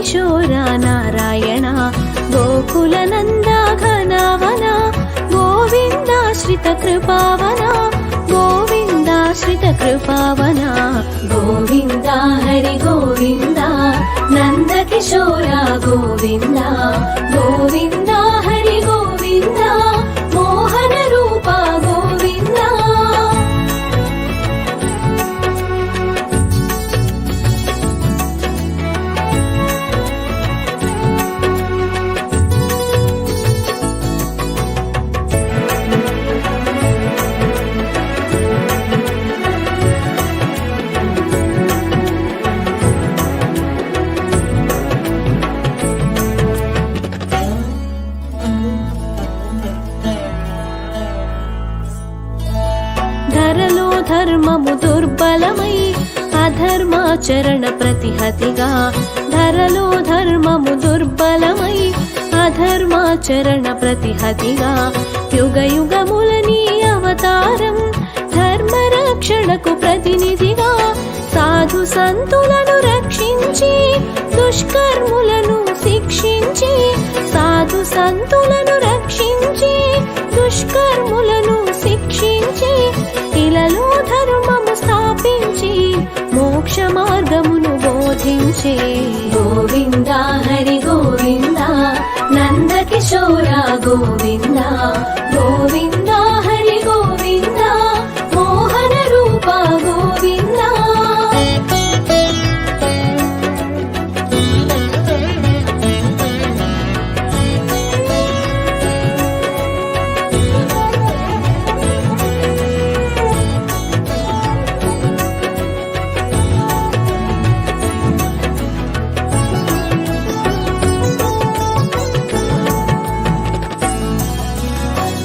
ಕಿಶೋರ ನಾರಾಯಣ ಗೋಕುಲನಂದ ಘನವನ ಗೋವಿಂದಾಶ್ರಿತ ಕೃಪಾವನ ಗೋವಿಂದಾಶ್ರಿತ ಕೃಪಾವನ ಗೋವಿಂದ ಹರಿ ಗೋವಿಂದ ನಂದ ಕಿಶೋರ ಗೋವಿಂದ ಗೋವಿಂದ ಹರಿ ಗೋವಿಂದ ಮೋಹನ ರೂಪ ಗೋವಿಂದ. ధరలో ధర్మము దుర్బలమై అధర్మాచరణ ప్రతిహతిగా ధరలో ధర్మము దుర్బలమై అధర్మాచరణ ప్రతిహతిగా యుగ యుగములని అవతారం ధర్మరక్షణకు ప్రతినిధిగా సాధు సంతులను రక్షించి దుష్కర్ములను శిక్షించి సాధు సంతులను రక్షించి దుష్కర్ములను శిక్షించి ఇలలో ధర్మము స్థాపించి మోక్ష మార్గమును బోధించే గోవింద హరి గోవింద నంద కిశోర గోవింద గోవింద హరి గోవింద మోహన రూప గోవింద.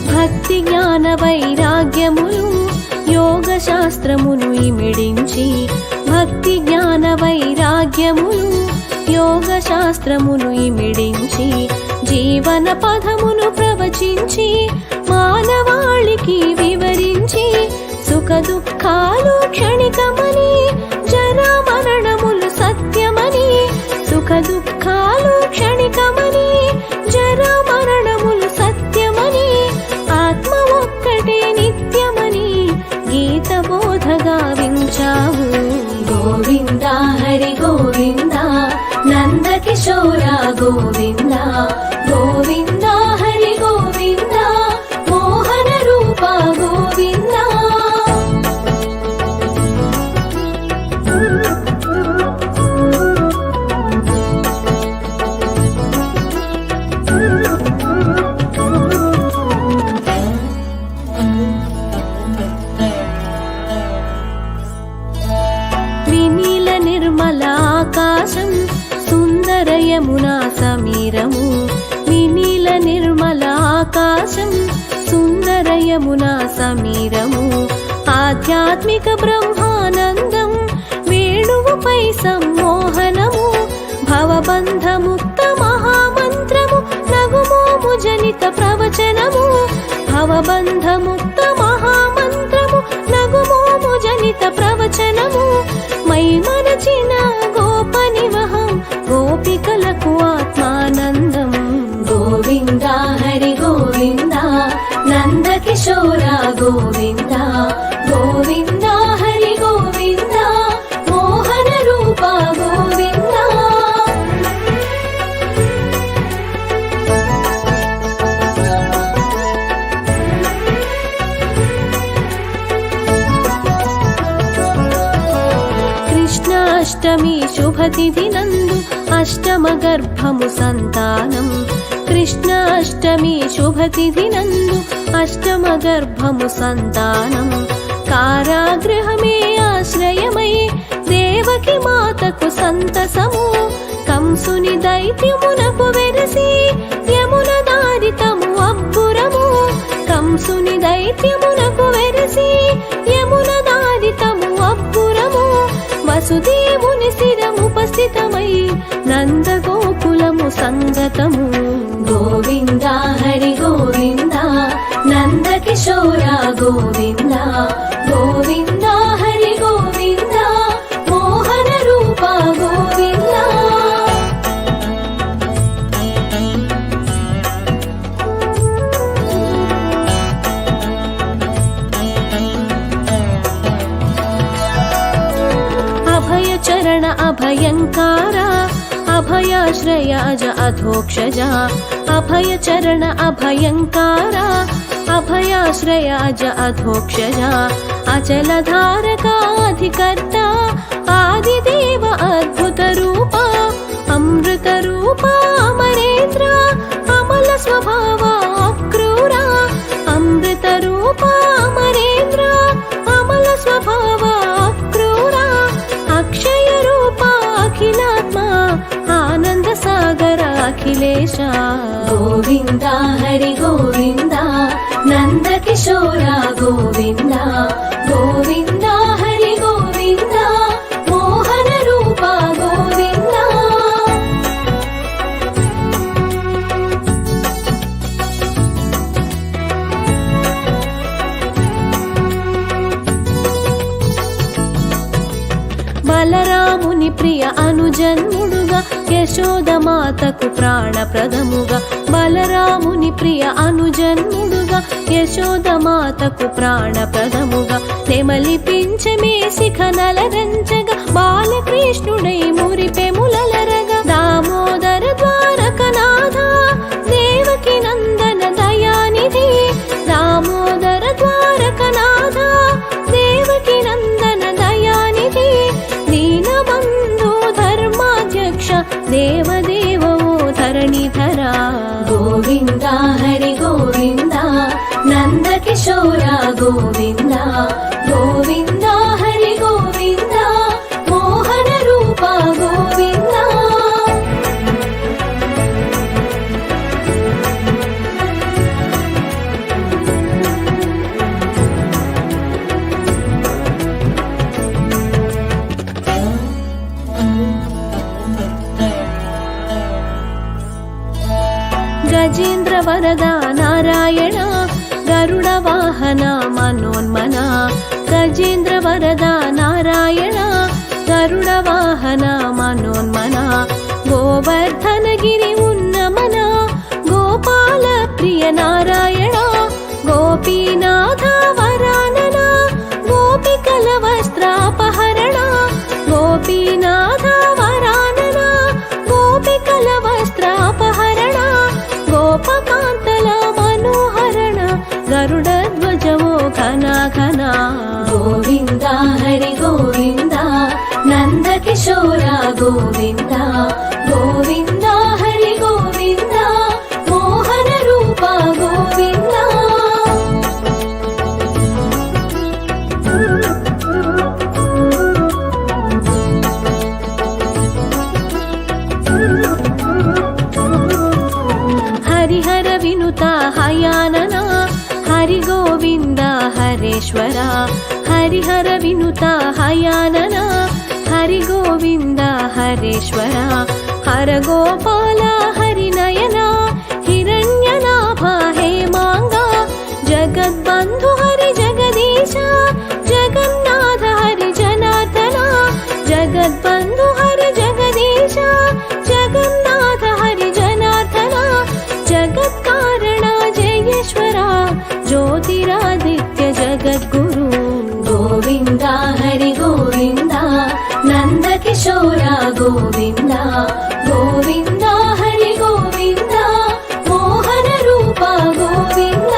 భక్తి జ్ఞాన వైరాగ్యములు యోగ శాస్త్రమును ఇమిడించి భక్తి జ్ఞాన వైరాగ్యములు యోగ శాస్త్రమును ఇమిడించి జీవన పదమును ప్రవచించి మానవాళికి వివరించి సుఖ దుఃఖాలు క్షణికమని జరా మరణములు సత్యమని సుఖ దుఃఖాలు క్షణికమని జరా మరణములు సత్యమని ఆత్మ ఒక్కటే నిత్యమని గీత బోధ గావించావు గోవింద హరి గోవింద నంద కిశోర గోవింద గోవింద హరి గోవింద మోహన రూప గోవింద. వినీల నిర్మల ఆకాశం సుందర యమునా సమీరము వినీల నిర్మల ఆకాశం సుందర యమునా సమీరము ఆధ్యాత్మిక బ్రహ్మానందం వేణువుపై సమ్మోహనము భవబంధముక్త మహామంత్రము నగుమోము జనిత ప్రవచనము భవబంధముక్త మహామంత్రము నగుమోము జనిత ప్రవచనము మై మనచిన గోపనివహం గోపికలకు ఆత్మానందం గోవింద హరి గోవింద నంద కిశోర గోవింద గోవింద హరి గోవింద మోహన రూప గోవింద. కృష్ణాష్టమి శుభతిథి నందు అష్టమ గర్భము సంతానం కృష్ణాష్టమి శుభతిథి నందు అష్టమ గర్భము సంతానం కారాగృహమే ఆశ్రయమై దేవకి మాతకు సంతసము కంసుని దైత్యమునకు వెరసి యమున దారితము అబ్బురము కంసుని దైత్యమునకు వెరసి యమున దారితము అబ్బురము వసుదేవుని శిరముపస్థితమై నందగోకులము సంగతము గోవింద హరి గోవింద నంద కిశోర గోవింద గోవింద హరి గోవింద మోహన రూప గోవింద. अभयङ्कार अभयाश्रय अज अधोक्षज अभयचरण अभयङ्कार अभयाश्रय अज अधोक्षज अचलधारकाधिकर्ता आदिदेव अद्भुतरूप अमृतरूप अमरेन्द्र अमल स्वभाव अक्रूर अमृतरूप अमरेन्द्र अमल स्वभाव अक्रूर अक्षयरूप अखिलात्मा आनंद सागर अखिलेश गोविंद हरि गोविंद नंद किशोर गोविंद गोविंद हरि गोविंद मोहन रूप गोविंद బలరాముని ప్రియ అనుజన్ముడుగా యశోదమాతకు ప్రాణప్రదముగా బలరాముని ప్రియ అనుజన్ముడుగా యశోదమాతకు ప్రాణప్రదముగా నెమలిపించమే శిఖనలరంచగా బాలకృష్ణుడై మురిపెములలరగా దామోదర ద్వారకనాథ దేవకి నందన దయానిధి దామోదర ద్వారకనాథ దేవకి నందన దయానిధి దీనబంధు ధర్మాధ్యక్ష దేవదేవో ధరణిధర గోవింద హరి గోవింద నంద కిశోర గోవింద గోవింద హరి గోవింద మోహన రూప గోవింద గజేంద్ర వరద నారాయణ గరుడ వాహన మనోన్మన గజేంద్ర వరద నారాయణ గరుడ వాహన మనోన్మన గోవర్ధనగిరి ఉన్నమన గోపాల ప్రియ నారాయణ గోపీనాథ వరానన గోపికల వస్త్రాపహరణ గోపీనాథ వరానన గోపికల వస్త్రాపహరణ గోపకాంతల మనోహరణ గరుడ ధ్వజవో ఘన ఘన గోవింద హరి గోవింద నంద కిశోర గోవింద గోవింద హరి గోవింద మోహన రూప గోవింద హరిహర వినుత హయానన హరి గోవింద హరేశ్వర హరిహర వినుత హయానన హరి గోవింద హరేశ్వర హర గోపాల హరినయన హిరణ్యనాభ హేమాంగ జగద్బంధు హరి జగదీశ జగన్నాథ హరి జనార్దన జగద్బంధు హరి జగదీశ జగన్నాథ హరి జనార్దన జగత్కారణ జయేశ్వర జ్యోతిరాదిత్య జగద్గురు గోవింద హరి గోవింద నంద కిశోర గోవింద గోవింద హరి గోవింద మోహన రూప గోవింద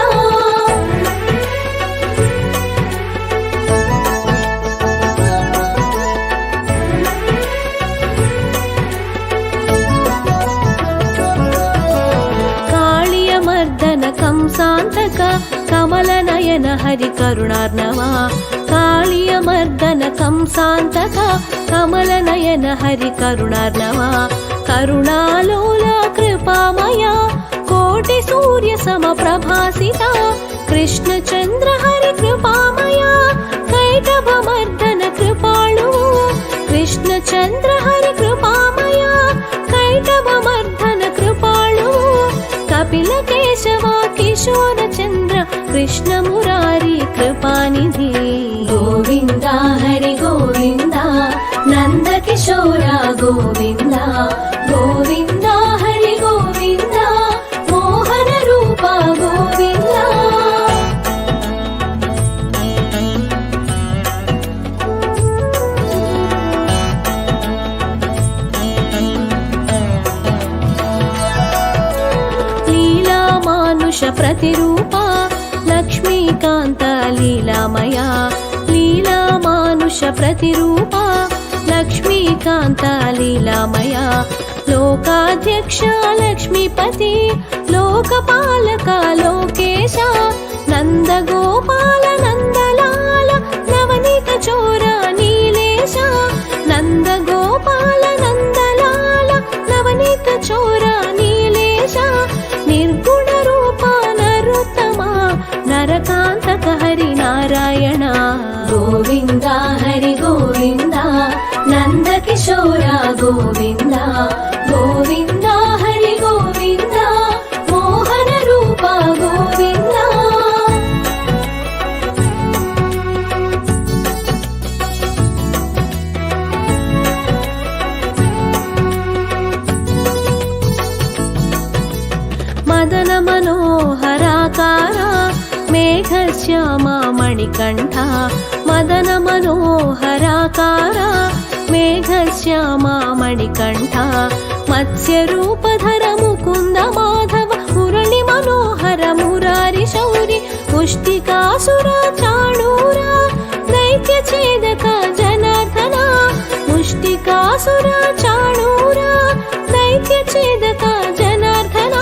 కాళియమర్దన కంసాంతక కమలనయన హరి కరుణార్ణవ కాళియమర్దన కంసాంతక కమలనయన హరి కరుణార్ణవ కరుణాలోల కృపామయ కోటి సూర్య సమప్రభాసిత కృష్ణచంద్ర హరి కృపామయ కైటభమర్దన కృపాళు కృష్ణచంద్ర హరి కృపామయ కైటభమర్దన కృపాళు కపిల కేశవ కిశోర చంద్ర కృష్ణ మురారి కృపానిధి గోవింద హరి గోవింద నంద కిశోర గోవింద గోవింద హరి గోవింద మోహన రూప గోవింద प्रतिरूपा लक्ष्मीकान्त लीलामया लीलामानुष प्रतिरूपा लक्ष्मीकान्त लीलामया लोकाध्यक्ष लक्ष्मीपति लोकपालक लोकेश नन्दगोपाल नन्दलाल नवनीत चोर नीलेश नन्दगोपाल नन्दलाल नवनीत चोर नीलेश निर्गुण रूप नरोत्तमा नरकान्तक हरिनारायण गोविन्द हरि गोविन्द नन्दकिशोर गोविन्द गोविन्द हरि गोविन्द मोहन रूप गोविन्द मदन मनोहराकार मेघश्यामा मणिकण्ठ मदन मनोहराकार मेघश्यामा मणिकण्ठ मत्स्यरूपधर मुकुन्द माधव मुरळि मनोहर मुरारि शौरि मुष्टिकासुर चाणूर दैत्यछेदक जनार्दन मुष्टिकासुर चाणूर दैत्यछेदक जनार्दन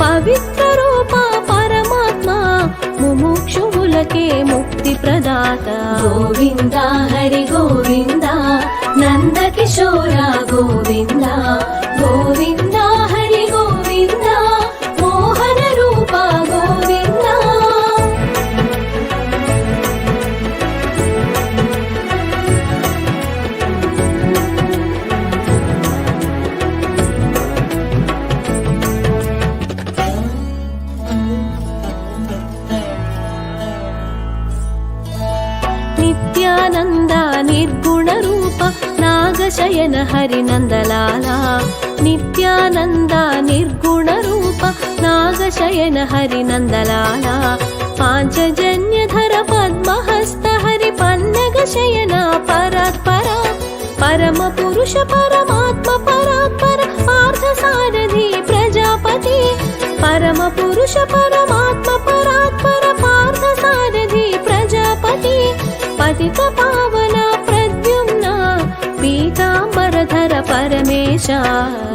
पवित्र रूप परमात्मा मुमुक्षुमुलके मुक्ति प्रदाता गोविन्द हरि गोविन्द नन्दकिशोर गोविन्द गोविन्द हरि गोविन्द मोहन रूप गोविन्द नित्यानन्द निर्गुण रूप नागशयन हरिनन्दलाला नित्यानन्द निर्गुण रूप नागशयन हरिनन्दलाला पाञ्चजन्यधर पद्महस्त हरिपन्नगशयन परात्परा परमपुरुष परमात्म परात्पर पार्थसारथि प्रजापति परमपुरुष परमात्म परात्पर पार्थसारथि प्रजापति पतित पावन प्रद्युम्न पीताम्बरधर परमेश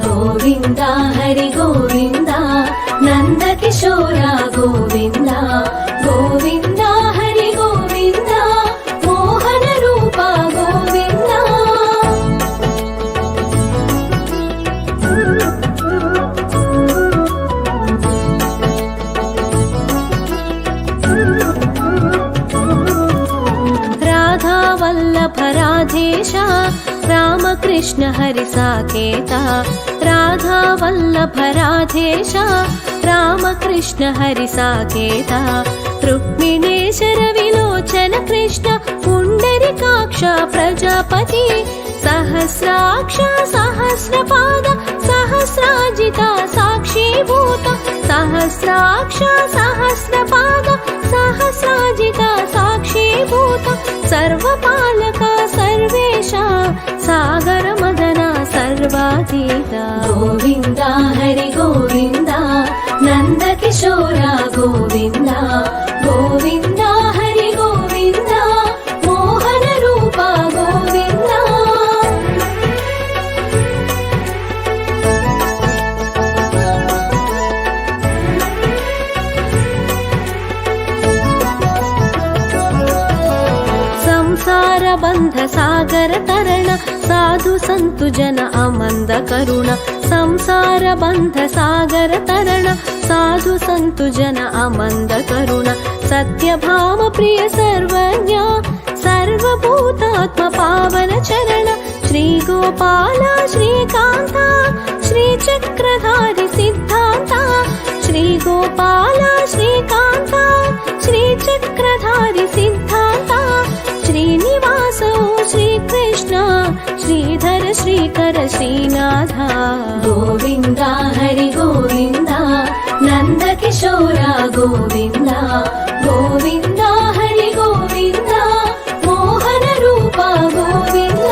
गोविन्द हरि गोविन्द नन्दकिशोर गोविन्द गोविन्द हरि गोविन्द मोहन रूप गोविन्द वल्लभ राधेश रामकृष्ण हरि साकेता राधा वल्लभ राधेश रामकृष्ण हरि साकेता रुक्मिणेश्वर विलोचन कृष्ण पुण्डरीकाक्ष प्रजापति सहस्राक्ष सहस्रपाद सहस्राजिता साक्षीभूत सहस्राक्ष सहस्रपाद सहस्राजिता साक्षीभूत सर्वपालक सर्वेश सागर मदन सर्वातीत गोविन्द हरि गोविन्द नन्दकिशोर गोविन्द गोविन्द हरि गोविन्द मोहन रूप गोविन्द संसार बंध सागर तरण साधु संतु जन अमंद करुण संसार बंध सागर तरण साधु संतु जन अमंद करुण सत्यभाम प्रिय सर्वज्ञ सर्वभूतात्म पावन चरण श्री गोपाल श्रीकांत श्री चक्रधारी सिद्धांत श्री गोपाल श्रीकांत श्री चक्रधारी सिद्धांत श्रीनिवास श्रीकृष्ण श्रीधर श्रीकर श्रीनाथ गोविन्द हरि गोविन्द नन्दकिशोर गोविन्द गोविन्द हरि गोविन्द मोहन रूप गोविन्द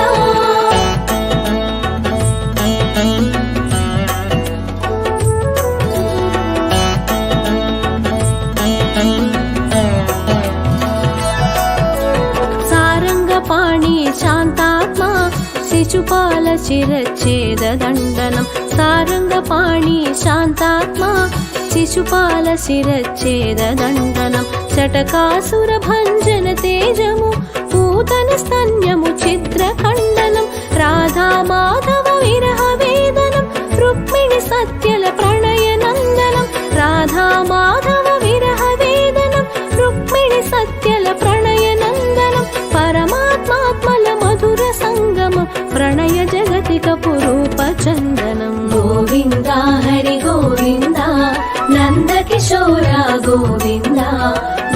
शिशुपाल शिरच्छेददण्डनं सारङ्गपाणि शान्तात्मा शिशुपाल शिरच्छेददण्डनं शटकासुरभञ्जन तेजमु पूतनस्तन्यमु चित्रखण्डनं राधा माधव विरह वेदनं रुक्मिणि सत्यल प्रणयनन्दनं राधा माधव विरह वेदनं रुक्मिणि सत्यल प्रणयनन्दनं परमात्मात्मल मधुर संगम प्रणय जगतिक पुरूप चन्दनं गोविन्द हरि गोविन्द नन्द किशोरा गोविन्द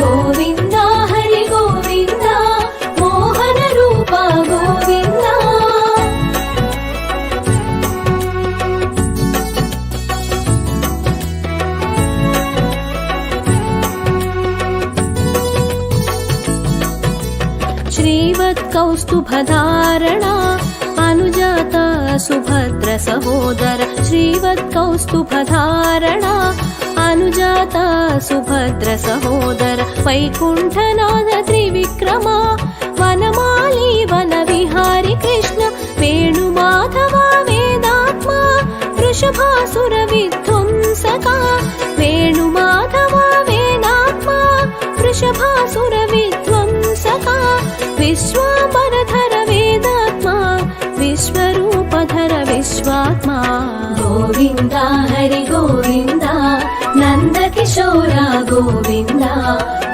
गोविन्द हरि गोविन्द मोहन रूप गोविन्द श्रीवत्कौस्तुभधारणा अनुजाता सुभद्र सहोदर श्रीवत्कौस्तुभधारणा अनुजाता सुभद्र सहोदर वैकुण्ठनाथ त्रिविक्रमा वनमाली वनविहारी कृष्ण वेणुमाधवा वेदात्मा वृषभासुर विध्वंसका वेणुमाधवा वेदात्मा वृषभासुर विध्वंसका विश्वापरधर वेदात्मा विश्वरूपधर विश्वात्मा गोविन्द हरि गोविन्द नन्द किशोरा गोविन्द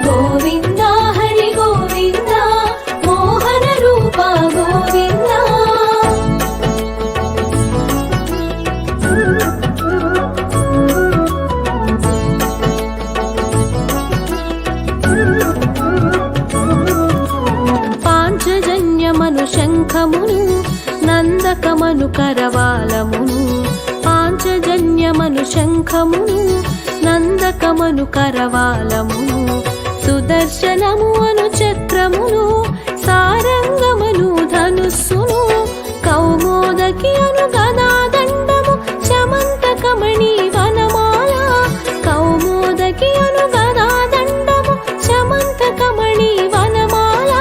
गोविन्द हरि गोविन्द मोहन रूप गोविन्द పాంచజన్యమను శంఖమును నందకమను కరవాలమును పాంచజన్యమను శంఖమును నందకమను కరవాలమును సుదర్శనము అను చక్రమును సారంగమను ధనుస్సును కౌమోదకి అను గదాదండము శమంతకమణి వనమాల కౌమోదకి అను గదాదండము శమంతకమణి వనమాల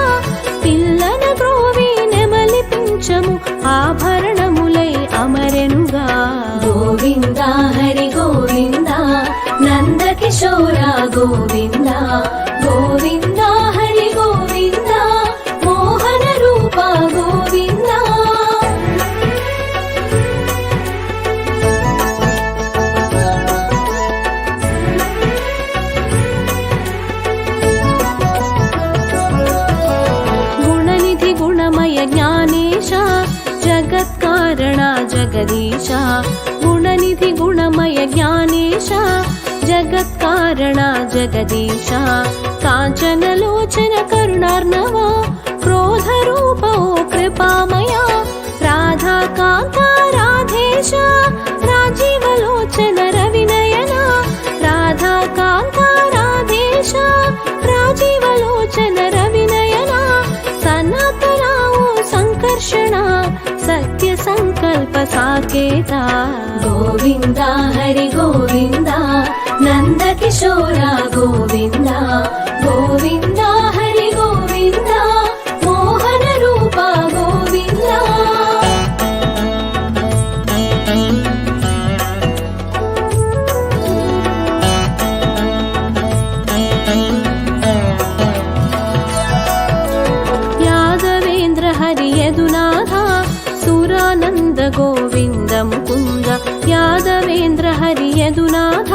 పిల్లన గ్రోవి నెమలి పించము ఆభరణములై అమరెనుగా గోవింద హరి గోవింద నంద కిశోర గోవింద గోవింద హరి గోవింద మోహన రూప గోవింద గుణనిధి గుణమయ జ్ఞానేశ జగత్కారణ జగదీశ గుణనిధి గుణమయ జ్ఞానేశ జగత్కారణ జగదీశ కాంచనలోచన కరుణార్ణవ క్రోధరూప ఓ కృపామయ రాధాకాంత రాధేశ రాజీవలోచన రవినయన రాధాకాంత రాధేశ రాజీవలోచన రవినయన సనాతనావు సంకర్షణ సత్య సంకల్ప సాకేత గోవింద హరి గోవింద నంద కిశోర గోవింద గోవింద హరి గోవింద మోహన రూప గోవింద యాదవేంద్ర హరి యదునాథ సురానంద గోవింద ముకుంద యాదవేంద్ర హరి యదునాథ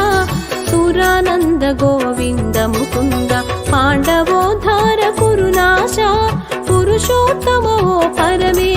సురానంద గోవింద ముకుంద పాండవోద్ధార కురునాశ పురుషోత్తమో పరమే